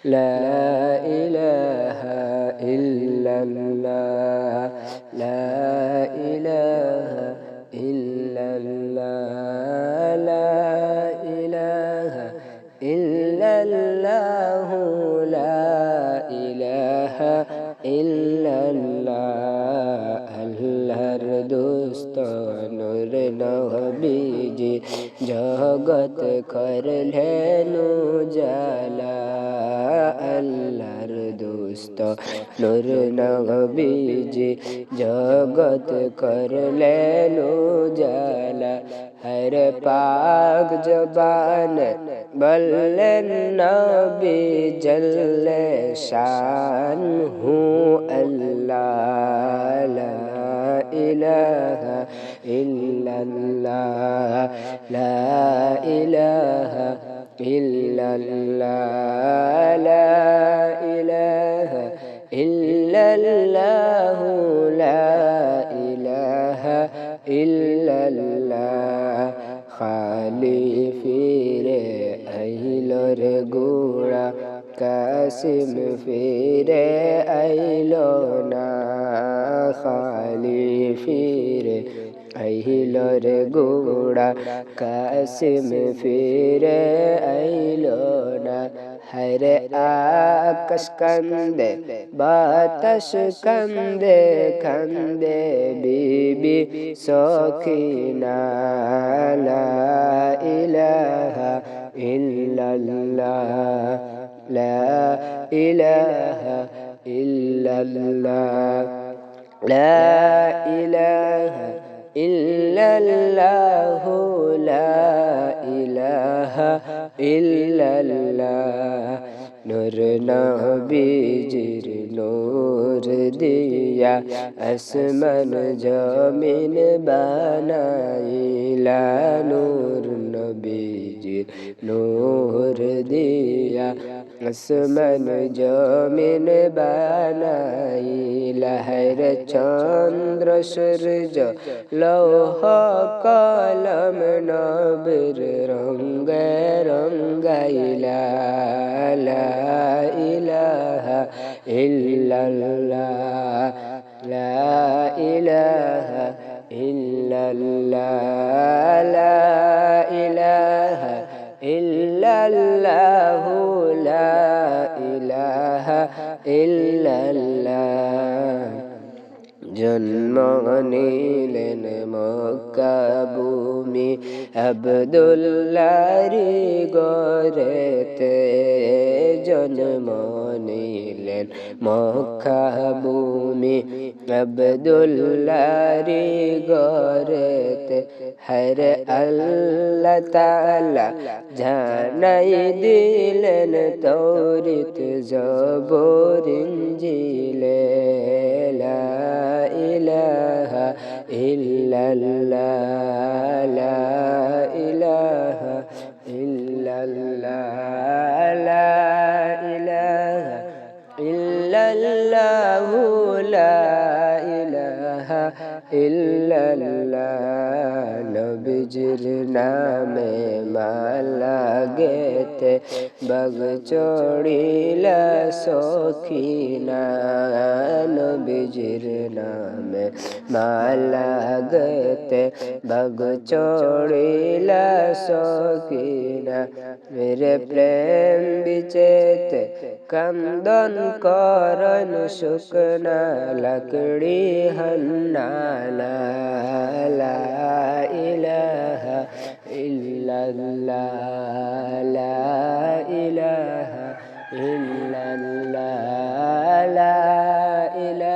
لا إله إلا الله لا إله إلا الله لا إله إلا الله لا إله إلا الله আল্লাহর দোস্ত নূর নবীজি জগৎ করলেন উজালা আল্লাহর দোস্ত নূর নবীজি জগৎ করলেন উজালা হর পাক জবান বললেন নবী জল্লে শান হু আল্লাহ লা ইলাহা ইল্লাল্লাহ লা ইলাহা ইল্লাল্লাহ লা ইলাহা ইল্লাল্লাহ লা ইলাহা ইল্লাল্লাহ খালি ফিরে আইলোর গোড়া কাসিম ফিরে আইলো না খালি ফিরে আইলোর গোড়া কাসিম ফিরে আইলো না হরে আকাশ কান্দে বাতাস কান্দে কান্দে বিবি সখিনা লা ইলাহা ইল্লাল্লাহ লা ইলাহা ইল্লাল্লাহ লা ইলাহা ইল্লাল্লাহ লা ইলাহা ইল্লাল্লাহ নূর নবীজির নূর দিয়া আসমান জমিন বানাইলা নূর নবীজির নূর দিয়া আসমান জমিন বানাইলা হর চন্দ্র সূর্য লৌহ কলম নবীর রঙ্গে রঙ্গাইলা লা ইলাহা ইল্লাল্লাহ লা ইলাহা ইল্লাল্লাহ লা ইলাহা ইল্লাল্লাহ লা ইলাহা ইল্লাল্লাহ জন্ম নিলেন মক্কা ভূমি আব্দুল্লাহরি গরেতে জন্ম নিলেন মক্কা ভূমি আব্দুল্লাহরি গরেতে হর আল্লাহ তাআলা জানাই দিলেন তৌরাত জবুর ইনজিলে লা ইলাহা ইল্লাল্লাহ লা ইলাহা ইল্লাল্লাহ লা ইলাহা ইল্লাল্লাহ লা ইলাহা ইল্লাল্লাহ নবীজির নামে মালা গেতে বগ চড়িলা সখিনা নবীজির নামে মালা গেতে বগ চড়িলা সখিনা মেরে প্রেম বিচেতে কান্দন করন শুকনা লকড়ি হন্নালা লা ইলাহা ইল্লাল্লাহ লা ইলাহা ইল্লাল্লাহ লা ইলাহা